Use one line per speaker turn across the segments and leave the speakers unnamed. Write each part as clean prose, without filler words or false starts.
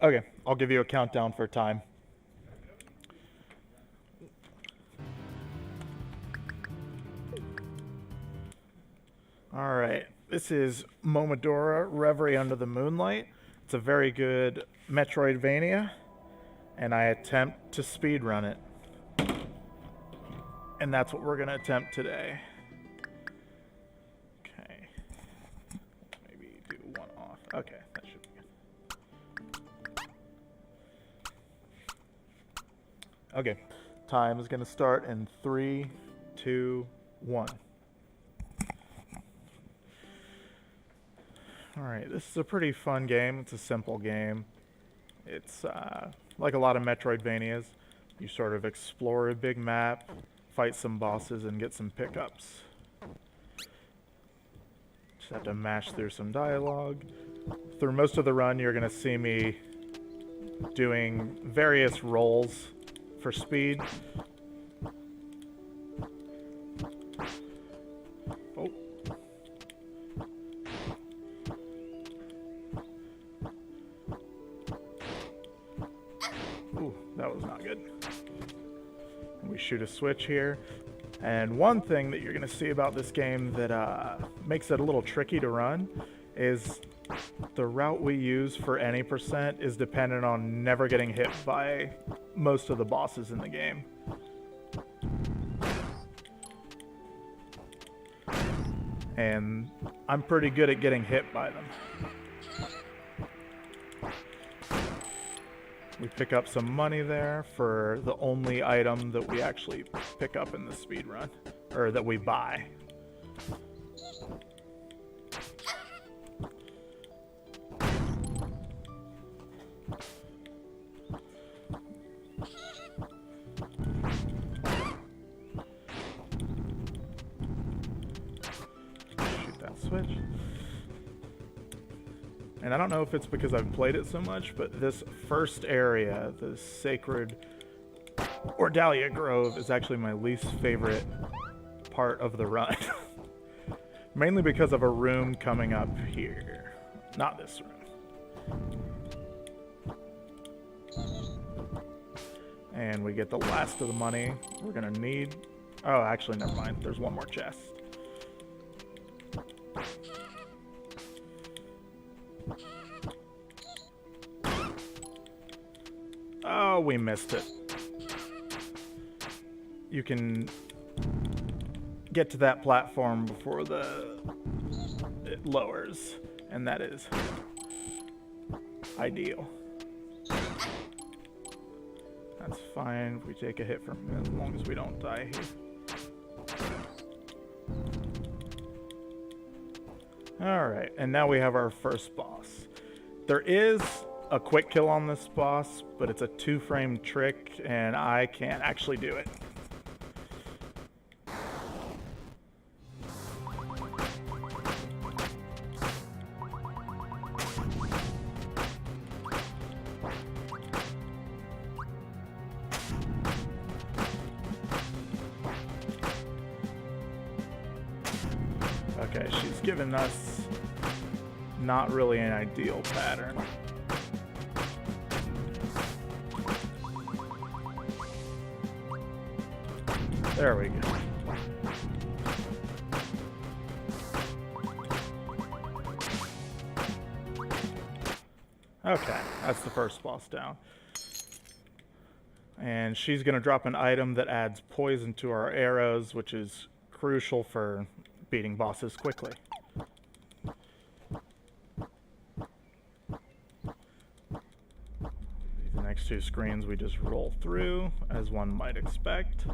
Okay, I'll give you a countdown for time. Alright, this is Momodora, Reverie under the moonlight. It's a very good Metroidvania, and I attempt to speedrun it. And that's what we're going to attempt today. Okay. Maybe do one off. Okay, that should be good. Okay, time is going to start in 3, 2, 1. Alright, this is a pretty fun game. It's a simple game. It's like a lot of Metroidvanias. You sort of explore a big map, fight some bosses, and get some pickups. Just have to mash through some dialogue. Through most of the run, you're going to see me doing various roles for speed. Oh. Ooh, that was not good. We shoot a switch here. And one thing that you're going to see about this game that makes it a little tricky to run is the route we use for any percent is dependent on never getting hit by most of the bosses in the game. And I'm pretty good at getting hit by them. We pick up some money there for the only item that we actually pick up in the speed run, or that we buy. Shoot that switch. And I don't know if it's because I've played it so much, but this first area, the Sacred Ordalia Grove, is actually my least favorite part of the run. Mainly because of a room coming up here. Not this room. And we get the last of the money we're gonna need. Oh, actually, never mind. There's one more chest. Oh, we missed it. You can get to that platform before it lowers, and that is ideal. That's fine if we take a hit from him, as long as we don't die here. Alright, and now we have our first boss. There is a quick kill on this boss, but it's a 2-frame trick, and I can't actually do it. Okay, she's given us not really an ideal pattern. There we go. Okay, that's the first boss down. And she's going to drop an item that adds poison to our arrows, which is crucial for beating bosses quickly. The next two screens we just roll through, as one might expect.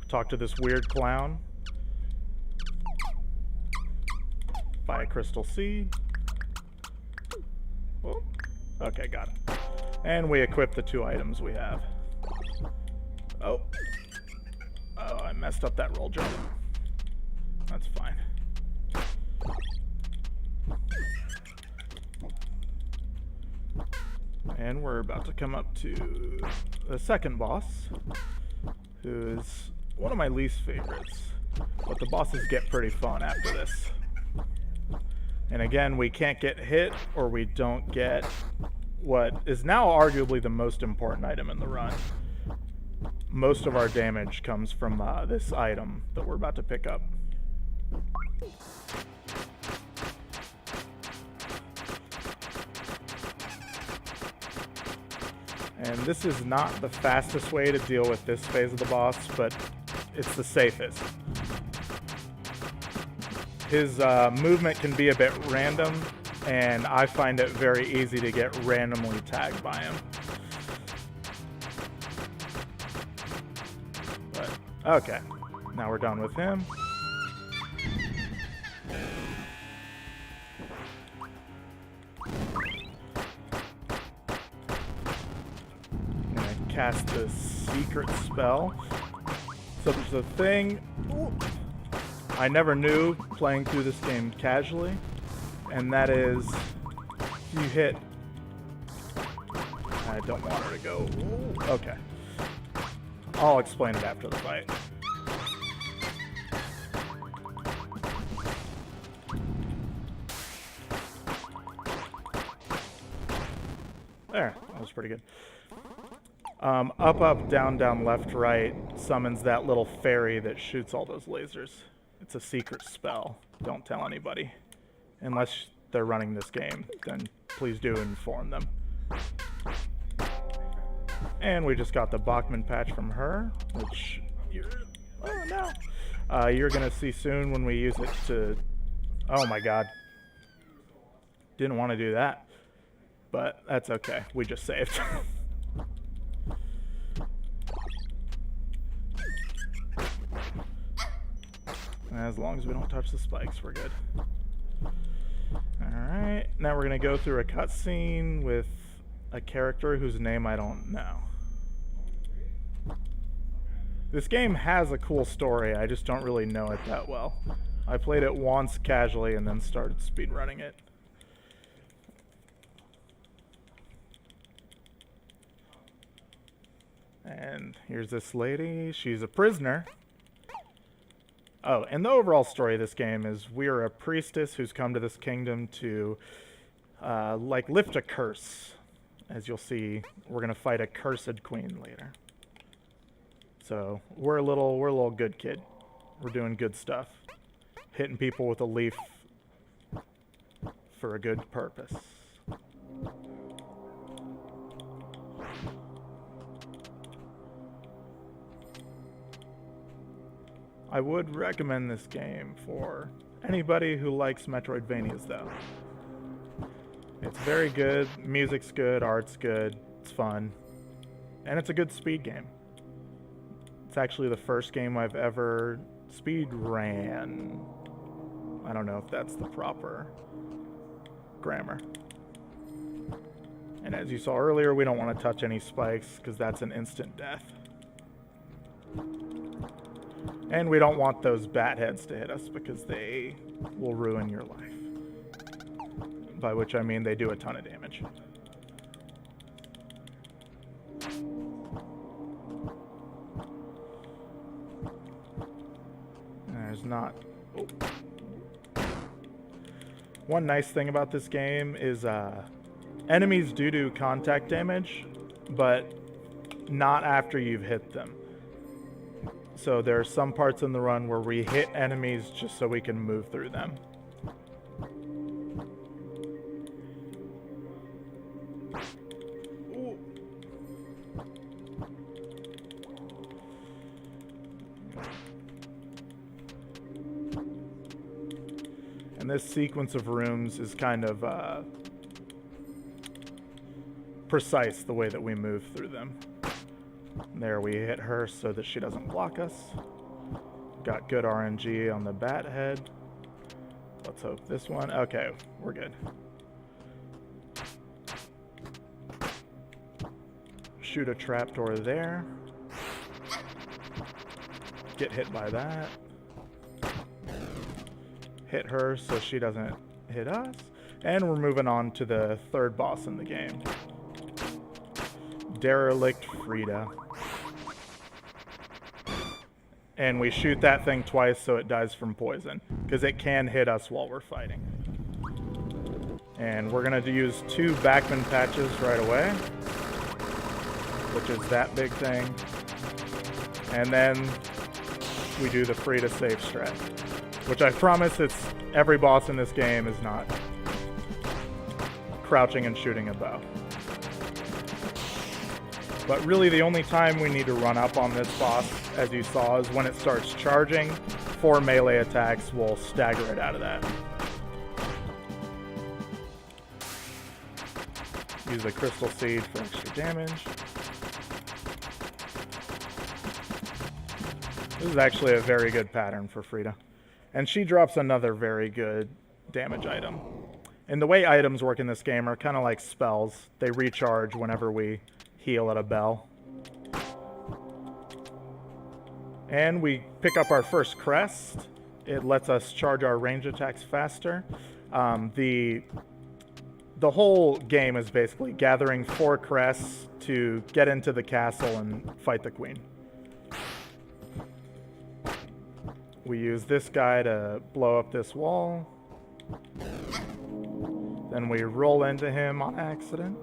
Talk to this weird clown. Buy a crystal seed. Oh, okay, got it. And we equip the 2 items we have. Oh, I messed up that roll jump. That's fine. And we're about to come up to the second boss, who is one of my least favorites, but the bosses get pretty fun after this. And again, we can't get hit or we don't get what is now arguably the most important item in the run. Most of our damage comes from this item that we're about to pick up. And this is not the fastest way to deal with this phase of the boss, but it's the safest. His movement can be a bit random, and I find it very easy to get randomly tagged by him. But, okay, now we're done with him. I'm gonna cast the secret spell. So there's a thing I never knew playing through this game casually, and that is you hit. I don't want her to go. Okay. I'll explain it after the fight. There, that was pretty good. Up, up, down, down, left, right summons that little fairy that shoots all those lasers. It's a secret spell. Don't tell anybody. Unless they're running this game, then please do inform them. And we just got the Bachman patch from her, which you're gonna see soon when we use it to. Oh my god. Didn't want to do that, but that's okay. We just saved. As long as we don't touch the spikes, we're good. Alright, now we're going to go through a cutscene with a character whose name I don't know. This game has a cool story, I just don't really know it that well. I played it once casually and then started speedrunning it. And here's this lady, she's a prisoner. Oh, and the overall story of this game is we're a priestess who's come to this kingdom to, like, lift a curse. As you'll see, we're gonna fight a cursed queen later. So we're a little good kid. We're doing good stuff, hitting people with a leaf for a good purpose. I would recommend this game for anybody who likes Metroidvanias, though. It's very good, music's good, art's good, it's fun, and it's a good speed game. It's actually the first game I've ever speed ran. I don't know if that's the proper grammar. And as you saw earlier, we don't want to touch any spikes because that's an instant death. And we don't want those bat heads to hit us because they will ruin your life. By which I mean they do a ton of damage. There's not... Oh. One nice thing about this game is enemies do contact damage, but not after you've hit them. So there are some parts in the run where we hit enemies just so we can move through them. Ooh. And this sequence of rooms is kind of precise the way that we move through them. There, we hit her so that she doesn't block us. Got good RNG on the bat head. Let's hope this one. Okay, we're good. Shoot a trapdoor there. Get hit by that. Hit her so she doesn't hit us. And we're moving on to the third boss in the game. Derelict Frida. And we shoot that thing twice so it dies from poison, because it can hit us while we're fighting. And we're going to use 2 backman patches right away, which is that big thing. And then we do the free to save strat, which I promise every boss in this game is not crouching and shooting a bow. But really the only time we need to run up on this boss, as you saw, is when it starts charging. 4 melee attacks will stagger it out of that. Use the crystal seed for extra damage. This is actually a very good pattern for Frida. And she drops another very good damage item. And the way items work in this game are kind of like spells. They recharge whenever we heal at a bell. And we pick up our first crest. It lets us charge our range attacks faster. The whole game is basically gathering 4 crests to get into the castle and fight the queen. We use this guy to blow up this wall. Then we roll into him on accident.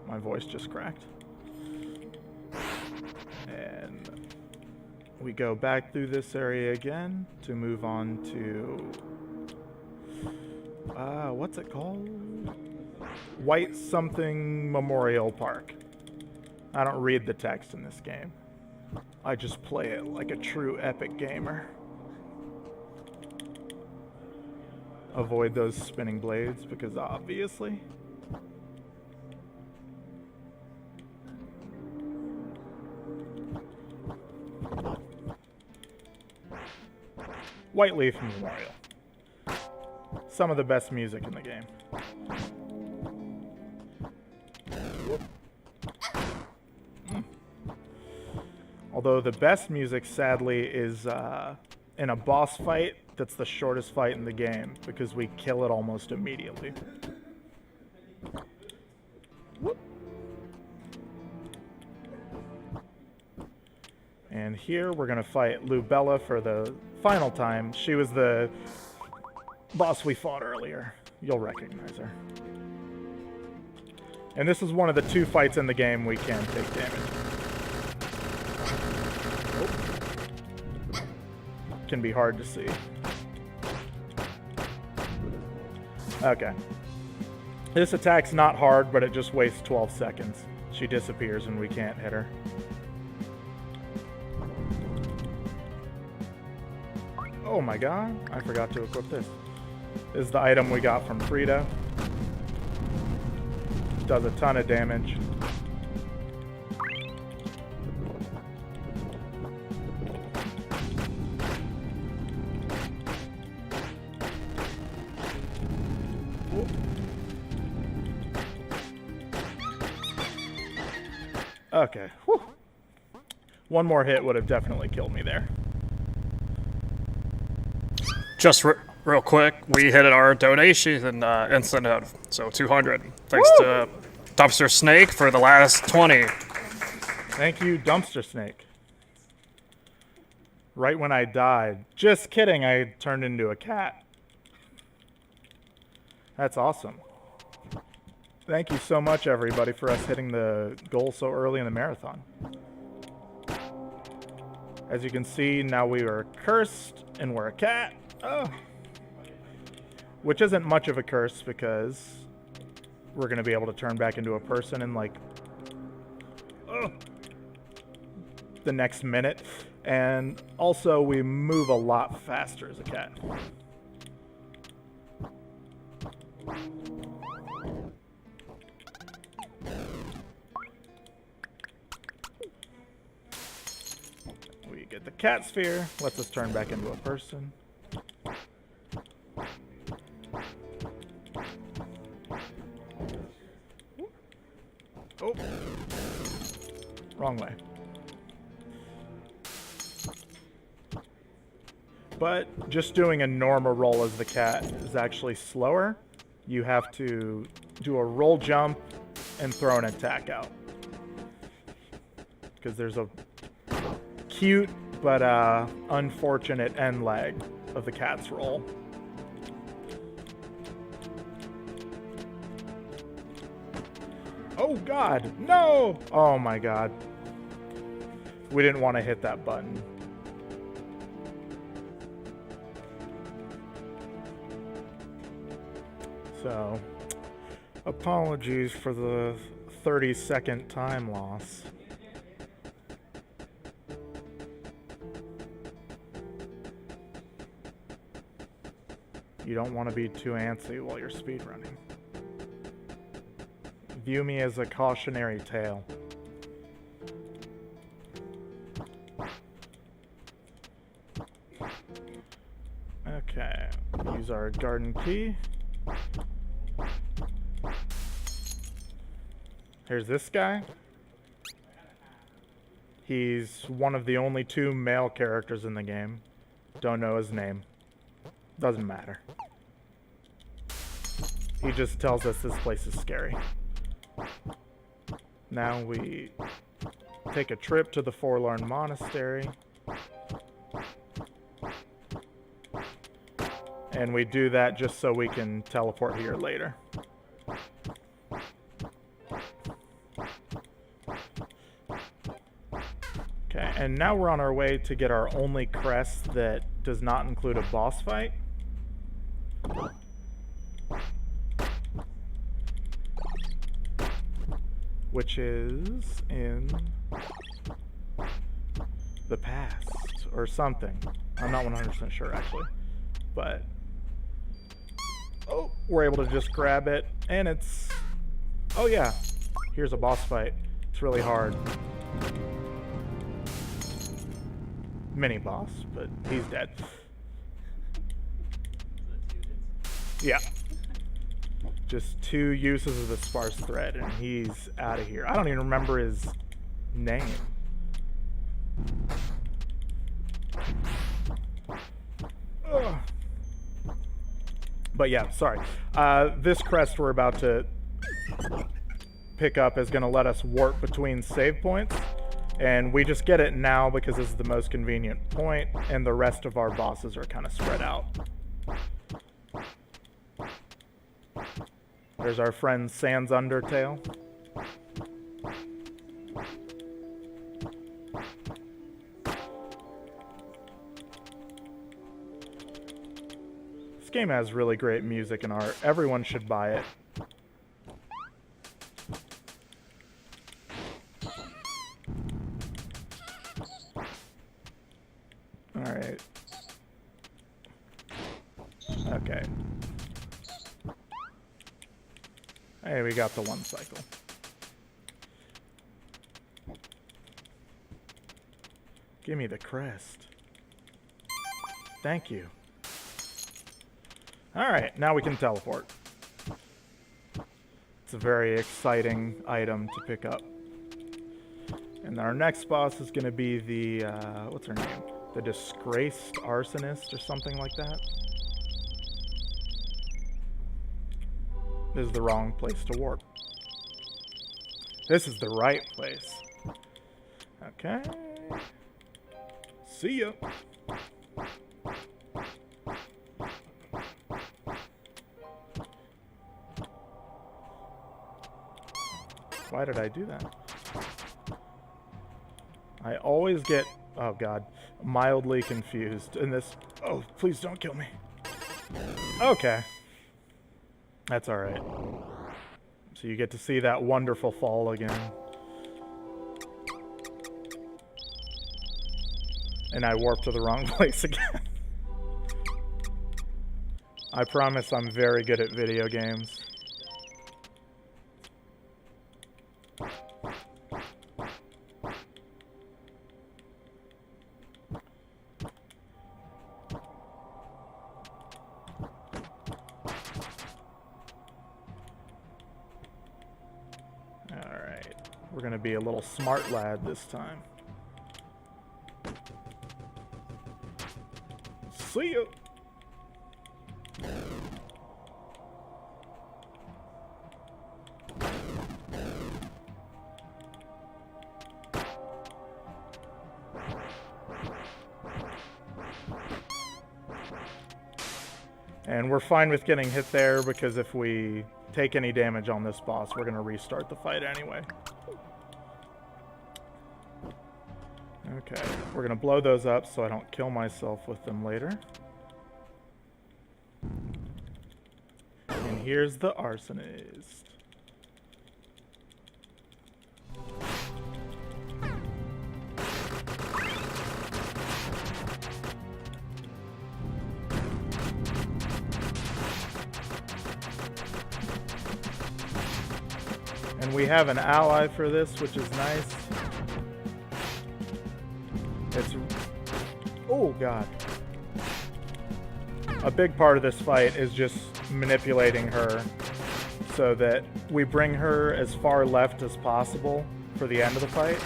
My voice just cracked. And we go back through this area again to move on to... what's it called? White something Memorial Park. I don't read the text in this game. I just play it like a true epic gamer. Avoid those spinning blades because obviously. White Leaf Memorial. Some of the best music in the game. Although the best music, sadly, is in a boss fight that's the shortest fight in the game because we kill it almost immediately. And here we're going to fight Lubella for the final time. She was the boss we fought earlier. You'll recognize her. And this is one of the 2 fights in the game we can take damage. Can be hard to see. Okay. This attack's not hard, but it just wastes 12 seconds. She disappears and we can't hit her. Oh my god, I forgot to equip this. This is the item we got from Frida. Does a ton of damage. Okay. Whew. One more hit would have definitely killed me there.
Just real quick, we hit our donation incentive, so 200. Thanks
Woo!
to Dumpster Snake for the last 20.
Thank you, Dumpster Snake. Right when I died. Just kidding, I turned into a cat. That's awesome. Thank you so much, everybody, for us hitting the goal so early in the marathon. As you can see, now we are cursed, and we're a cat. Oh. Which isn't much of a curse, because we're going to be able to turn back into a person in, like, the next minute. And also, we move a lot faster as a cat. We get the cat sphere, lets us turn back into a person. Oh, wrong way. But just doing a normal roll as the cat is actually slower. You have to do a roll jump and throw an attack out. Because there's a cute but unfortunate end lag of the cat's roll. Oh god, no! Oh my god. We didn't want to hit that button. So, apologies for the 30-second time loss. You don't want to be too antsy while you're speedrunning. View me as a cautionary tale. Okay, use our garden key. Here's this guy. He's one of the only 2 male characters in the game. Don't know his name. Doesn't matter. He just tells us this place is scary. Now we take a trip to the Forlorn Monastery. And we do that just so we can teleport here later. Okay, and now we're on our way to get our only crest that does not include a boss fight. Which is in the past or something. I'm not 100% sure actually. But oh, we're able to just grab it and it's, oh yeah, here's a boss fight. It's really hard. Mini boss, but he's dead. Yeah. Just 2 uses of the sparse thread and he's out of here. I don't even remember his name. Ugh. But yeah, sorry. This crest we're about to pick up is going to let us warp between save points. And we just get it now because this is the most convenient point, and the rest of our bosses are kind of spread out. There's our friend Sans Undertale. This game has really great music and art. Everyone should buy it. Alright. Okay. Hey, we got the 1 cycle. Give me the crest. Thank you. Alright, now we can teleport. It's a very exciting item to pick up. And our next boss is going to be the, what's her name? The Disgraced Arsonist or something like that. This is the wrong place to warp. This is the right place. Okay. See ya. Why did I do that? I always get, oh god, mildly confused in this. Oh, please don't kill me. Okay. That's alright. So you get to see that wonderful fall again. And I warped to the wrong place again. I promise I'm very good at video games. We're gonna be a little smart lad this time. See ya! And we're fine with getting hit there because if we take any damage on this boss, we're going to restart the fight anyway. Okay, we're going to blow those up so I don't kill myself with them later. And here's the arsonist. And we have an ally for this, which is nice. It's... Oh, God. A big part of this fight is just manipulating her so that we bring her as far left as possible for the end of the fight.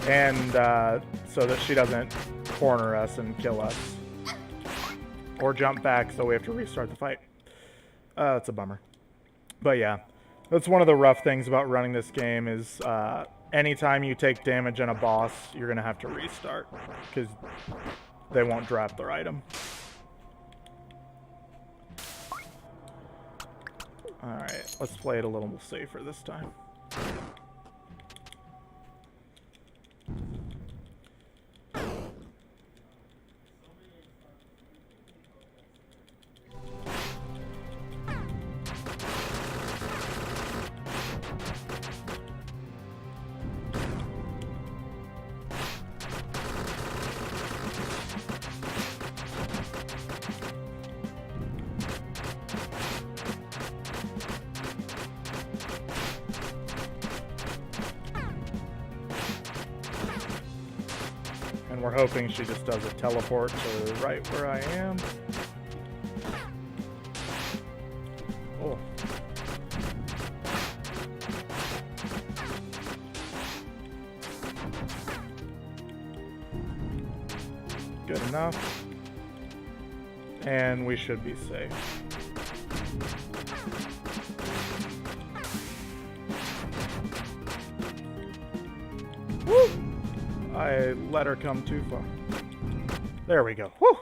And so that she doesn't corner us and kill us. Or jump back so we have to restart the fight. That's a bummer. But yeah. That's one of the rough things about running this game is anytime you take damage on a boss, you're going to have to restart because they won't drop their item. Alright, let's play it a little safer this time. And we're hoping she just does a teleport to right where I am. Oh. Good enough. And we should be safe. Woo! I let her come too far. There we go. Woo!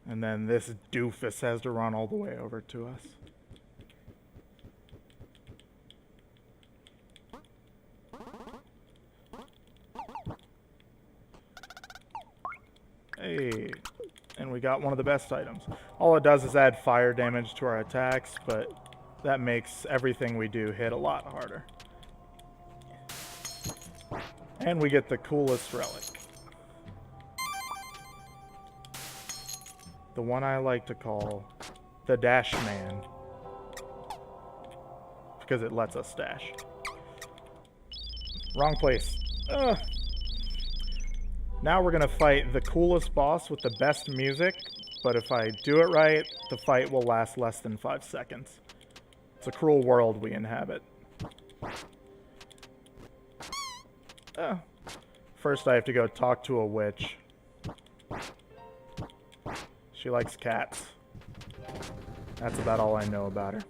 And then this doofus has to run all the way over to us. Hey, and we got one of the best items. All it does is add fire damage to our attacks, but that makes everything we do hit a lot harder. And we get the coolest relic. The one I like to call the Dash Man. Because it lets us dash. Wrong place. Ugh. Now we're going to fight the coolest boss with the best music. But if I do it right, the fight will last less than 5 seconds. It's a cruel world we inhabit. First I have to go talk to a witch. She likes cats. That's about all I know about her.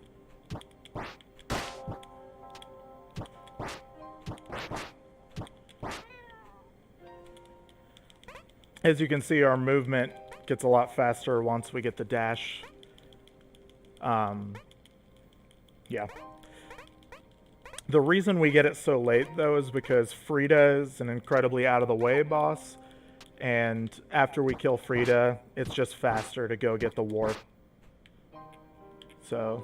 As you can see, our movement gets a lot faster once we get the dash. Yeah. The reason we get it so late, though, is because Frida is an incredibly out-of-the-way boss, and after we kill Frida, it's just faster to go get the warp. So,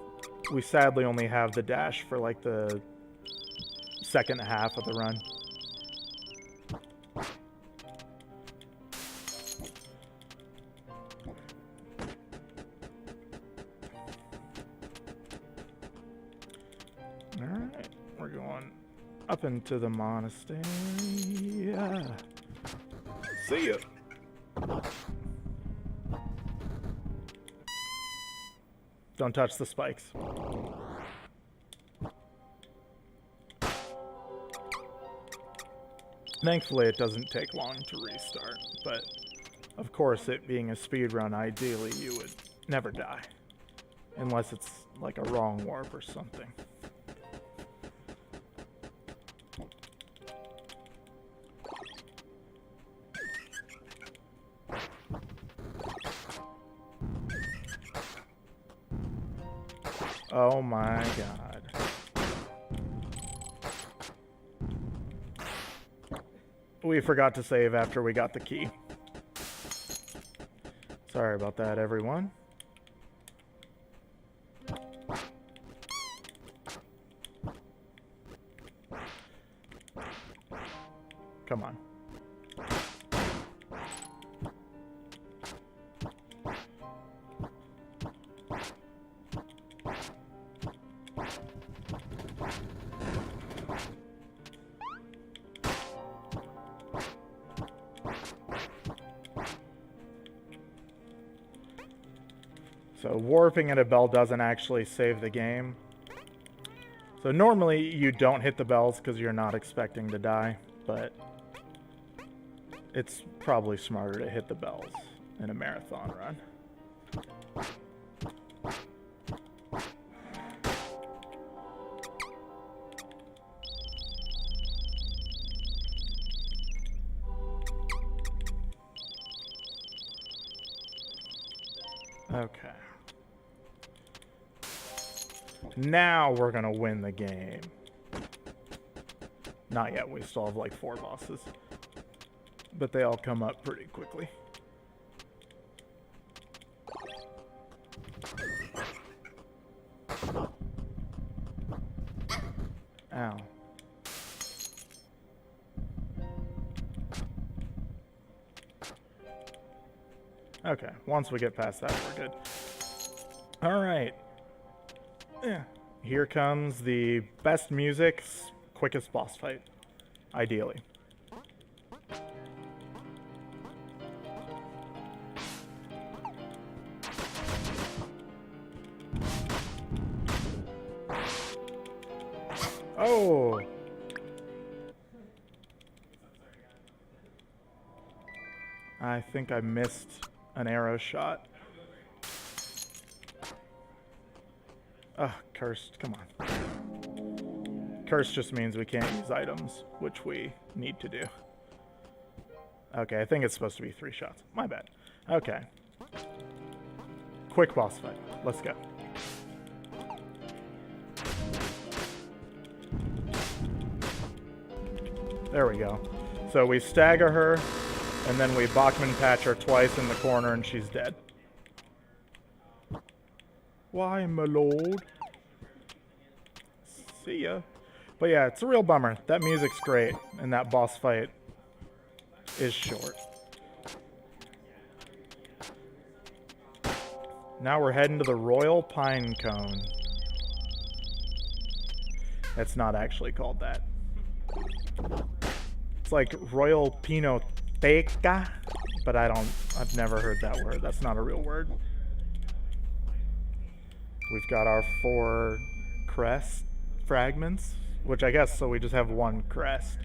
we sadly only have the dash for, like, the second half of the run. Alright, we're going up into the monastery. Yeah. See ya. Don't touch the spikes. Thankfully, it doesn't take long to restart, but of course, it being a speedrun, ideally you would never die. Unless it's like a wrong warp or something. Oh my god. We forgot to save after we got the key. Sorry about that, everyone. Come on. So warping at a bell doesn't actually save the game. So normally you don't hit the bells because you're not expecting to die, but it's probably smarter to hit the bells in a marathon run. Okay. Now we're gonna win the game. Not yet, we still have like 4 bosses. But they all come up pretty quickly. Ow. Okay, once we get past that, we're good. Alright. Yeah. Here comes the best music, quickest boss fight. Ideally. Oh! I think I missed an arrow shot. Ugh, cursed. Come on. Cursed just means we can't use items, which we need to do. Okay, I think it's supposed to be 3 shots. My bad. Okay. Quick boss fight. Let's go. There we go. So we stagger her, and then we Bachman patch her twice in the corner, and she's dead. Why, my lord? See ya. But yeah, it's a real bummer. That music's great, and that boss fight is short. Now we're heading to the Royal Pine Cone. It's not actually called that. It's like Royal Pinoteca, but I've never heard that word. That's not a real word. We've got our 4 crest fragments, which I guess, so we just have 1 crest.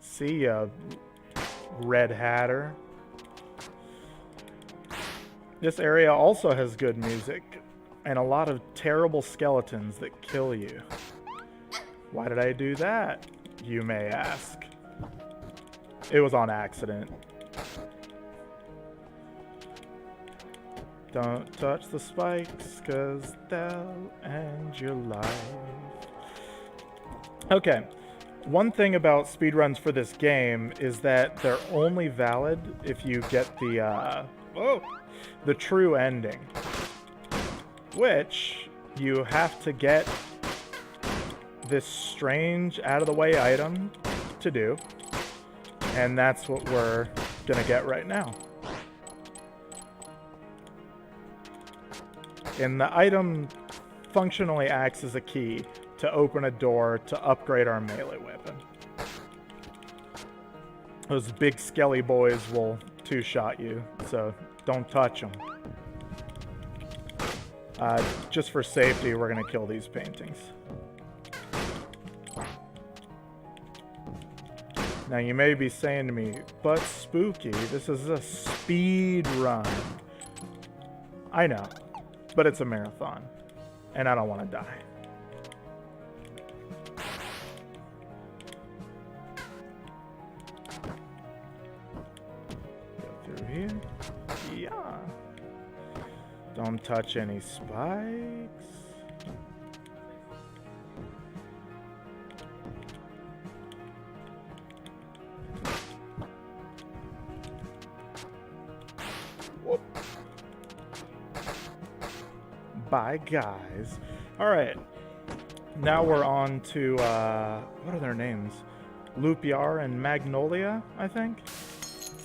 See ya, Red Hatter. This area also has good music, and a lot of terrible skeletons that kill you. Why did I do that, you may ask? It was on accident. Don't touch the spikes, 'cause they'll end your life. Okay, one thing about speedruns for this game is that they're only valid if you get the true ending. Which, you have to get this strange out-of-the-way item to do. And that's what we're gonna get right now. And the item functionally acts as a key to open a door to upgrade our melee weapon. Those big skelly boys will two-shot you, so don't touch them. Just for safety, we're going to kill these paintings. Now you may be saying to me, but Spooky, this is a speed run. I know. But it's a marathon, and I don't want to die. Go through here. Yeah. Don't touch any spikes. Whoop. Bye, guys. All right. Now we're on to, what are their names? Lupiar and Magnolia, I think?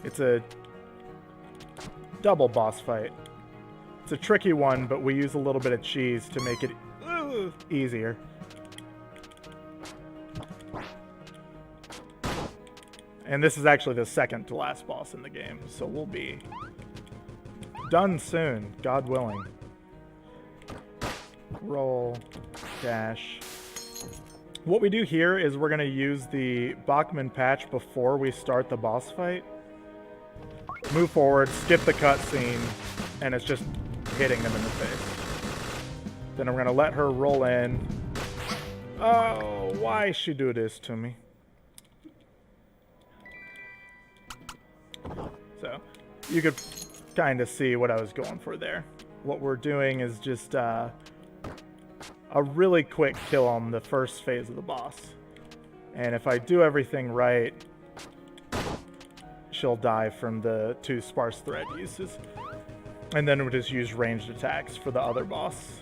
It's a double boss fight. It's a tricky one, but we use a little bit of cheese to make it easier. And this is actually the second to last boss in the game, so we'll be done soon, God willing. Roll, dash. What we do here is we're going to use the Bachman patch before we start the boss fight. Move forward, skip the cutscene, and it's just hitting them in the face. Then I'm going to let her roll in. Oh, why she do this to me? So, you could kind of see what I was going for there. What we're doing is just a really quick kill on the first phase of the boss. And if I do everything right, she'll die from the 2 sparse thread uses. And then we'll just use ranged attacks for the other boss.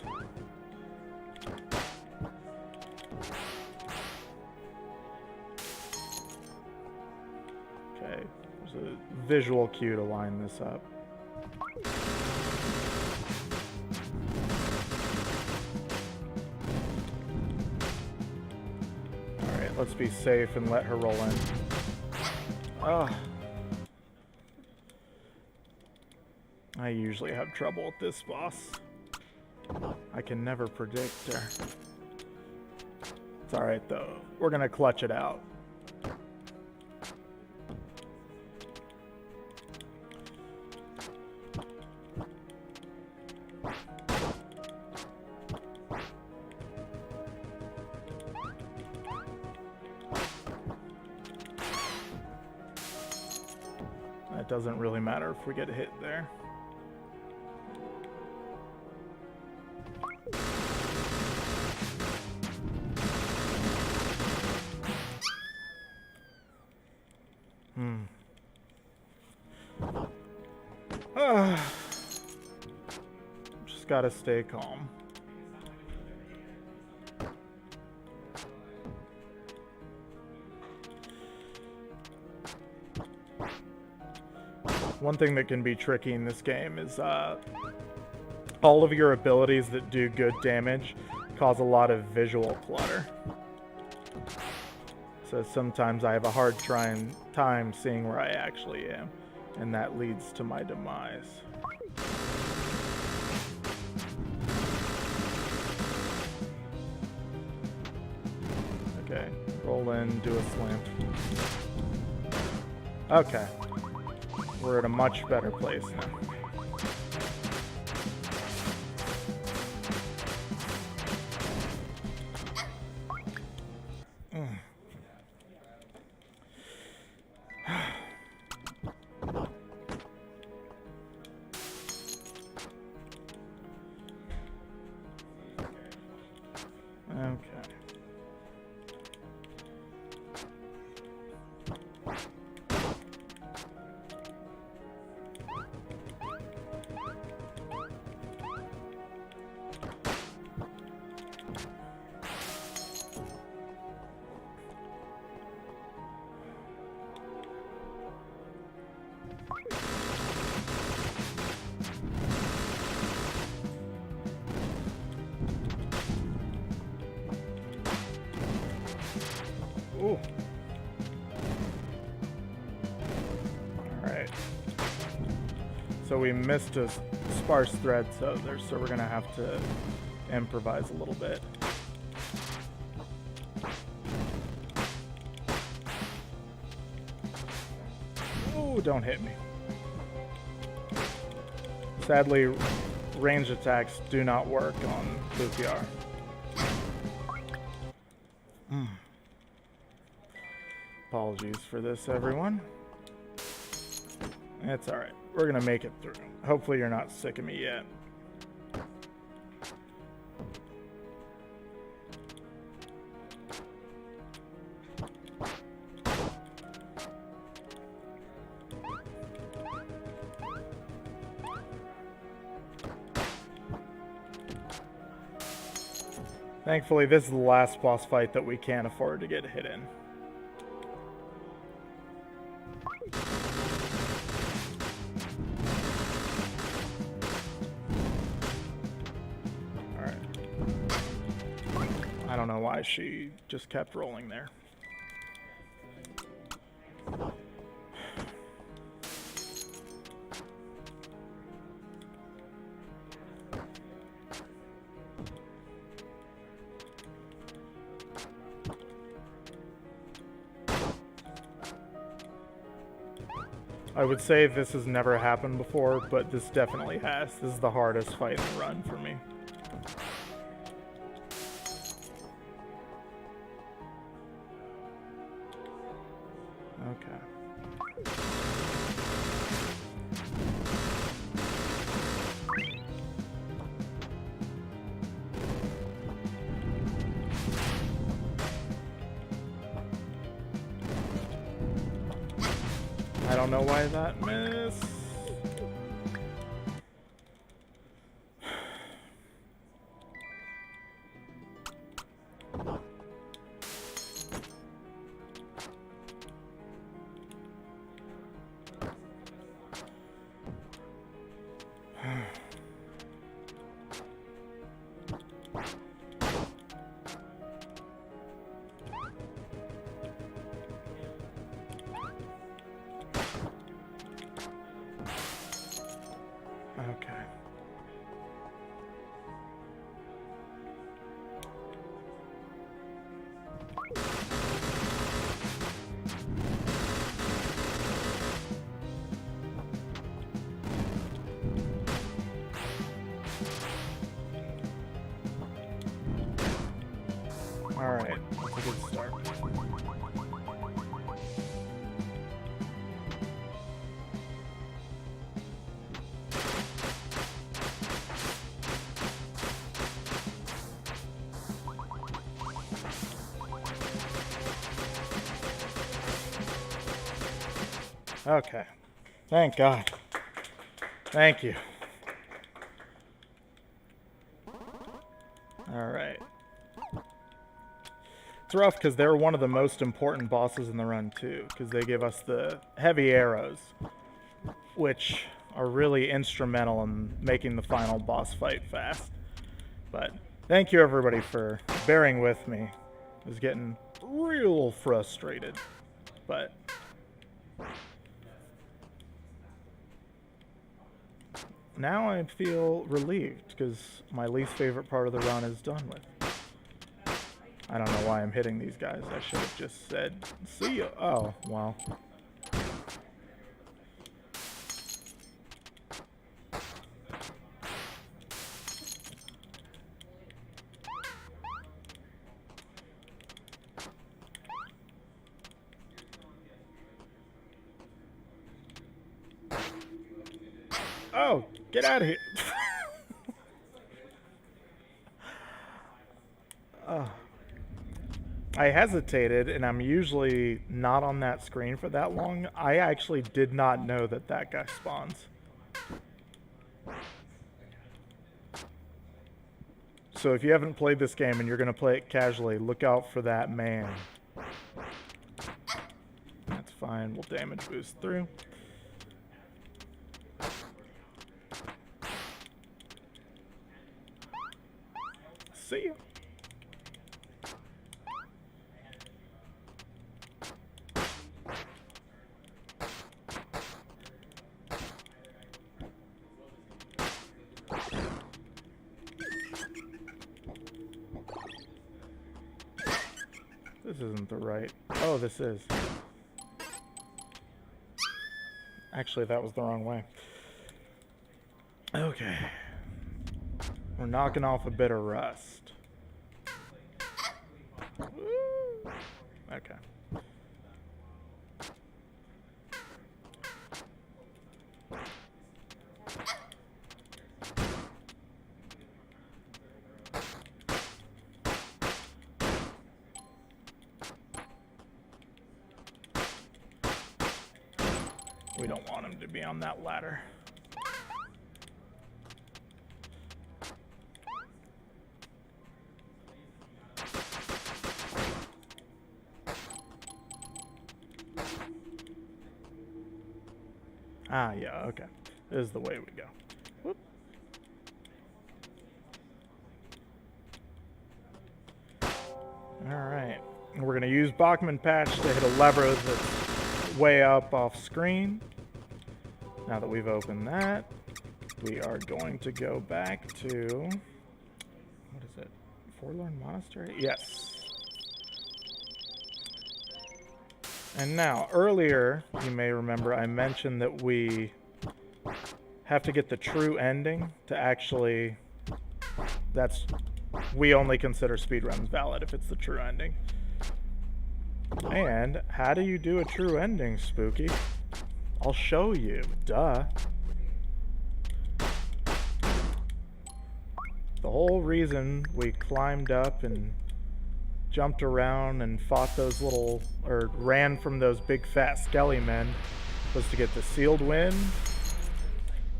Okay, there's a visual cue to line this up. Alright, let's be safe and let her roll in. Ugh. I usually have trouble with this boss. I can never predict her. It's alright though. We're gonna clutch it out. That doesn't really matter if we get hit there. Just gotta stay calm. One thing that can be tricky in this game is all of your abilities that do good damage cause a lot of visual clutter. So sometimes I have a hard time seeing where I actually am, and that leads to my demise. Okay, roll in, do a slant. Okay, we're at a much better place now. Ooh. Alright. So we missed a sparse thread, so we're gonna have to improvise a little bit. Ooh, don't hit me. Sadly, range attacks do not work on Lupiar. Apologies for this, everyone. It's alright. We're gonna make it through. Hopefully you're not sick of me yet. Thankfully, this is the last boss fight that we can't afford to get hit in. Alright. I don't know why she just kept rolling there. I would say this has never happened before, but this definitely has. This is the hardest fight in the run for me. Okay. I don't know why that missed. Okay. All right, that's a good start. Okay. Thank God. Thank you. Alright. It's rough because they're one of the most important bosses in the run too, because they give us the heavy arrows, which are really instrumental in making the final boss fight fast. But thank you everybody for bearing with me. I was getting real frustrated, but now I feel relieved because my least favorite part of the run is done with. I don't know why I'm hitting these guys. I should have just said, see ya. Oh, well. Oh, get out of here. I hesitated, and I'm usually not on that screen for that long. I actually did not know that that guy spawns. So if you haven't played this game and you're going to play it casually, look out for that man. That's fine. We'll damage boost through. See ya. This isn't the right... Oh, this is. Actually, that was the wrong way. Okay. We're knocking off a bit of rust. Woo. Okay. We don't want him to be on that ladder. Ah, yeah, okay. This is the way we go. Whoop. Alright. We're going to use Bachman Patch to hit a lever that's way up off screen. Now that we've opened that, we are going to go back to... What is it? Forlorn Monastery? Yes. And now, earlier, you may remember I mentioned that we have to get the true ending to actually... We only consider speedruns valid if it's the true ending. And how do you do a true ending, Spooky? I'll show you. Duh. The whole reason we climbed up and jumped around and fought those little, or ran from those big fat skelly men, was to get the sealed wind,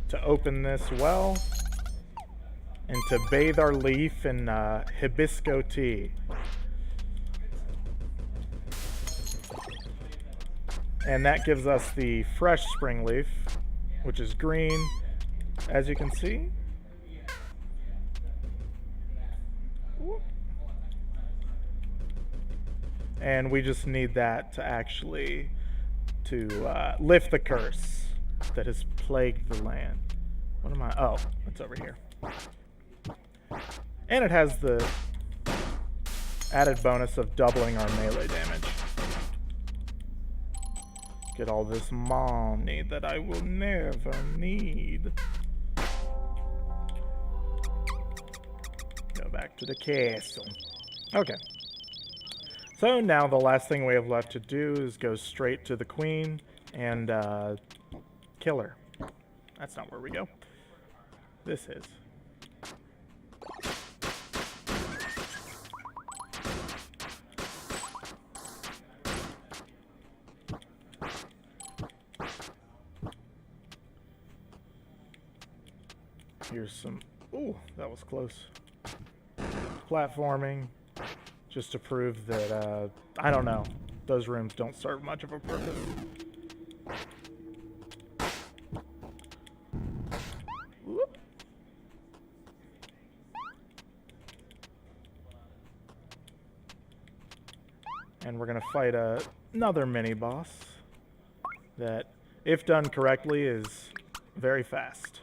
to open this well, and to bathe our leaf in hibisco tea. And that gives us the fresh spring leaf, which is green, as you can see. And we just need that to actually lift the curse that has plagued the land. What am I? Oh, it's over here. And it has the added bonus of doubling our melee damage. Get all this money that I will never need. Go back to the castle. Okay. So now the last thing we have left to do is go straight to the queen and kill her. That's not where we go. This is. Here's some... Ooh, that was close. Platforming. Just to prove that, I don't know, those rooms don't serve much of a purpose. Whoop. And we're gonna fight another mini-boss that, if done correctly, is very fast.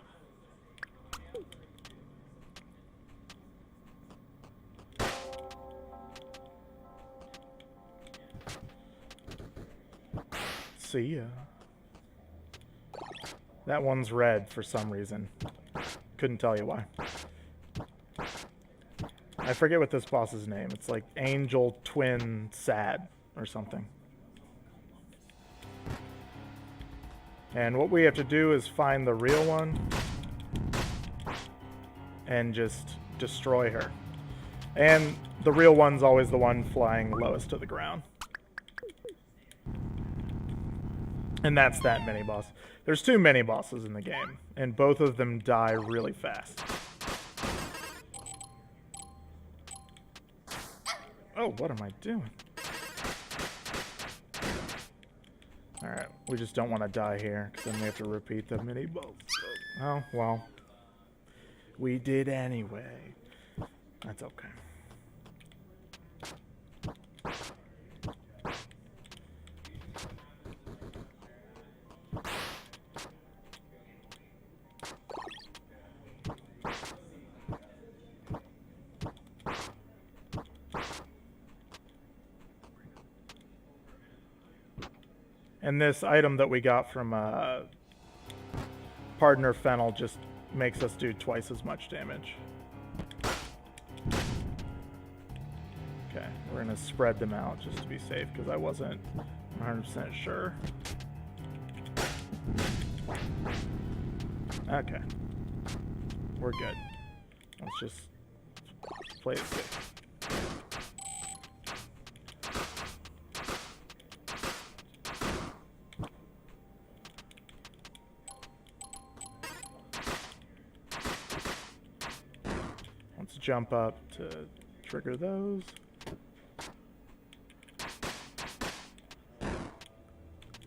See ya. That one's red for some reason. Couldn't tell you why. I forget what this boss's name. It's like Angel Twin Sad or something. And what we have to do is find the real one and just destroy her. And the real one's always the one flying lowest to the ground. And that's that mini-boss. There's two mini-bosses in the game, and both of them die really fast. Oh, what am I doing? Alright, we just don't want to die here, because then we have to repeat the mini-boss. Oh, well. We did anyway. That's okay. And this item that we got from Partner Fennel just makes us do twice as much damage. Okay, we're going to spread them out just to be safe, because I wasn't 100% sure. Okay. We're good. Let's just play it safe. Let's jump up to trigger those.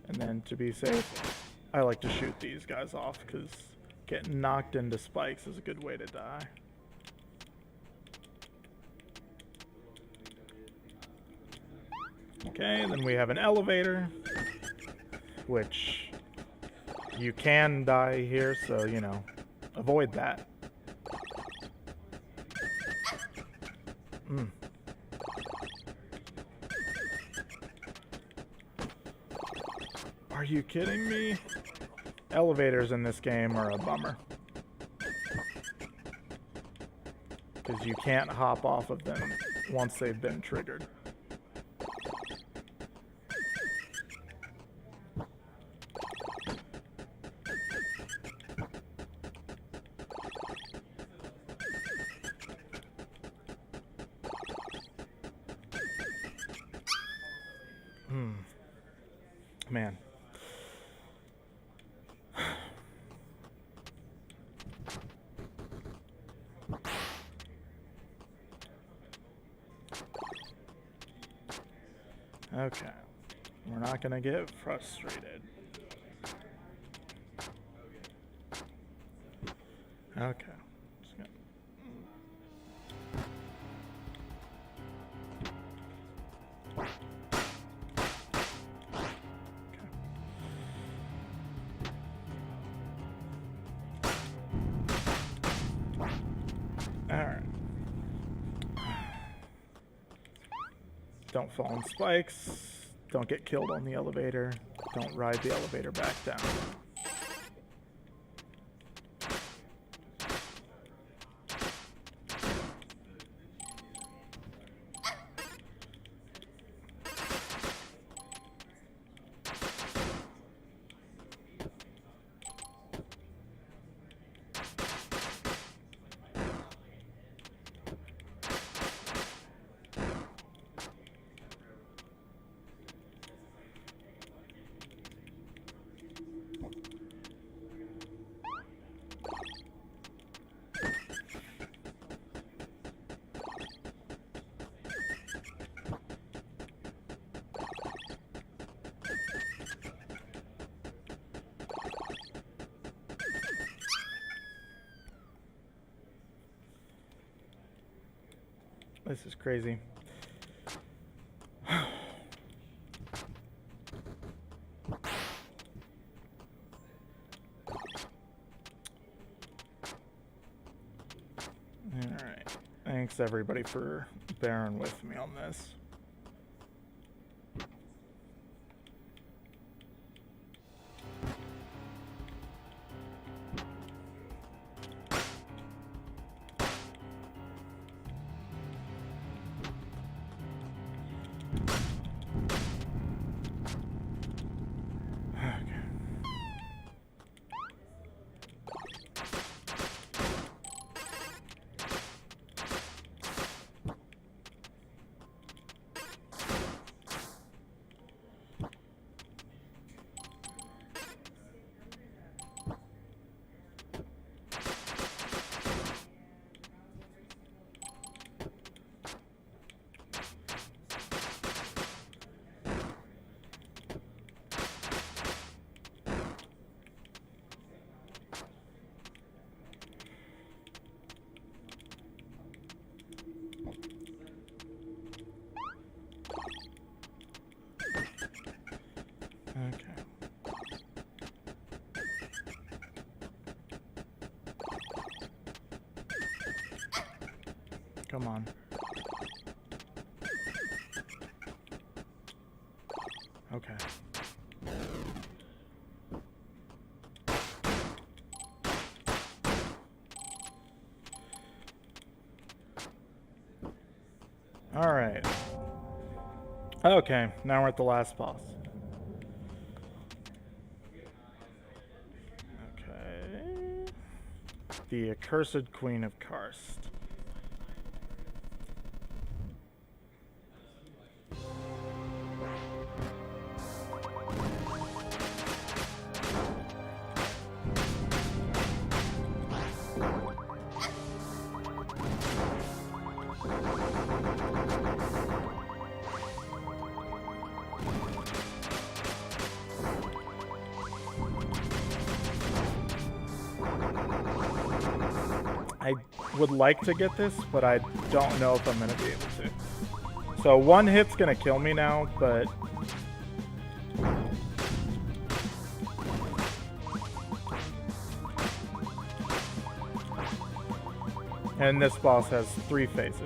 And then to be safe, I like to shoot these guys off because getting knocked into spikes is a good way to die. Okay, then we have an elevator, which you can die here, so, you know, avoid that. Are you kidding me? Elevators in this game are a bummer. Because you can't hop off of them once they've been triggered. Man. Okay. We're not gonna get frustrated. Okay. Just gonna... Alright. Don't fall on spikes. Don't get killed on the elevator. Don't ride the elevator back down. This is crazy. Alright. Thanks everybody for bearing with me on this. Okay. Come on. Okay. All right. Okay, now we're at the last boss. Okay. the accursed Queen of Karst. I would like to get this, but I don't know if I'm going to be able to. So one hit's going to kill me now, but... And this boss has 3 phases.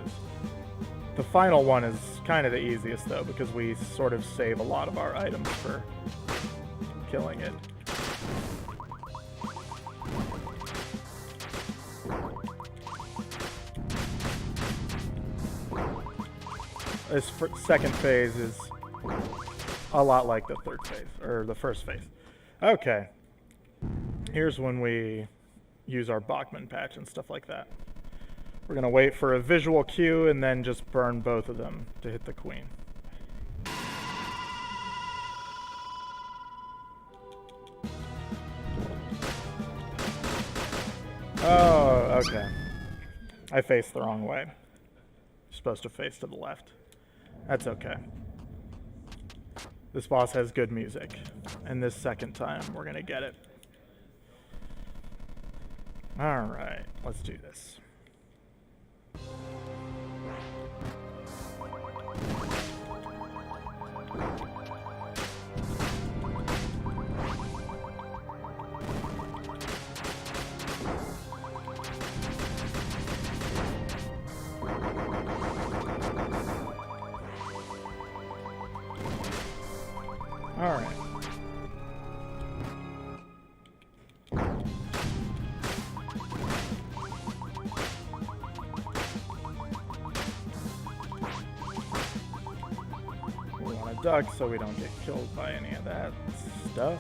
The final one is kind of the easiest, though, because we sort of save a lot of our items for killing it. This second phase is a lot like the third phase, or the first phase. Okay. Here's when we use our Bachman patch and stuff like that. We're going to wait for a visual cue and then just burn both of them to hit the queen. Oh, okay. I faced the wrong way. You're supposed to face to the left. That's okay. This boss has good music, and this second time we're going to get it. Alright, let's do this. Alright. We want to duck so we don't get killed by any of that stuff.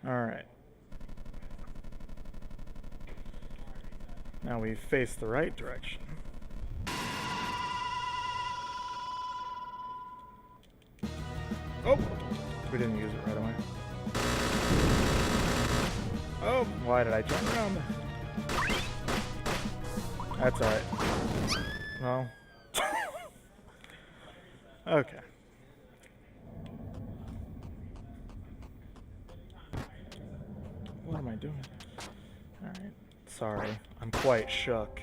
Alright. Now we face the right direction. Oh! We didn't use it right away. Oh! Why did I turn around? That's alright. Well. Okay. What am I doing? Alright. Sorry. I'm quite shook.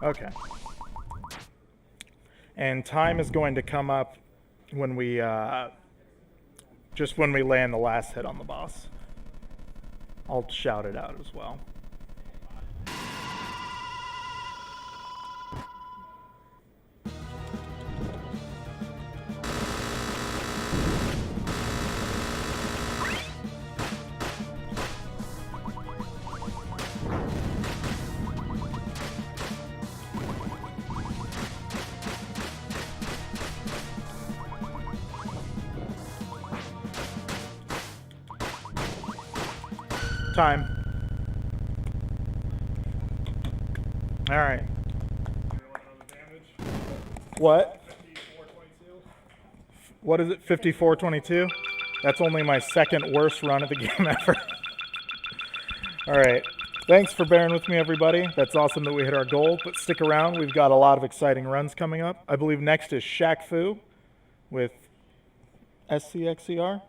Okay. And time is going to come up when we, just when we land the last hit on the boss. I'll shout it out as well. Time. All right. What? What is it? 54-22? That's only my second worst run of the game ever. All right. Thanks for bearing with me, everybody. That's awesome that we hit our goal, but stick around. We've got a lot of exciting runs coming up. I believe next is Shaq Fu with SCXCR.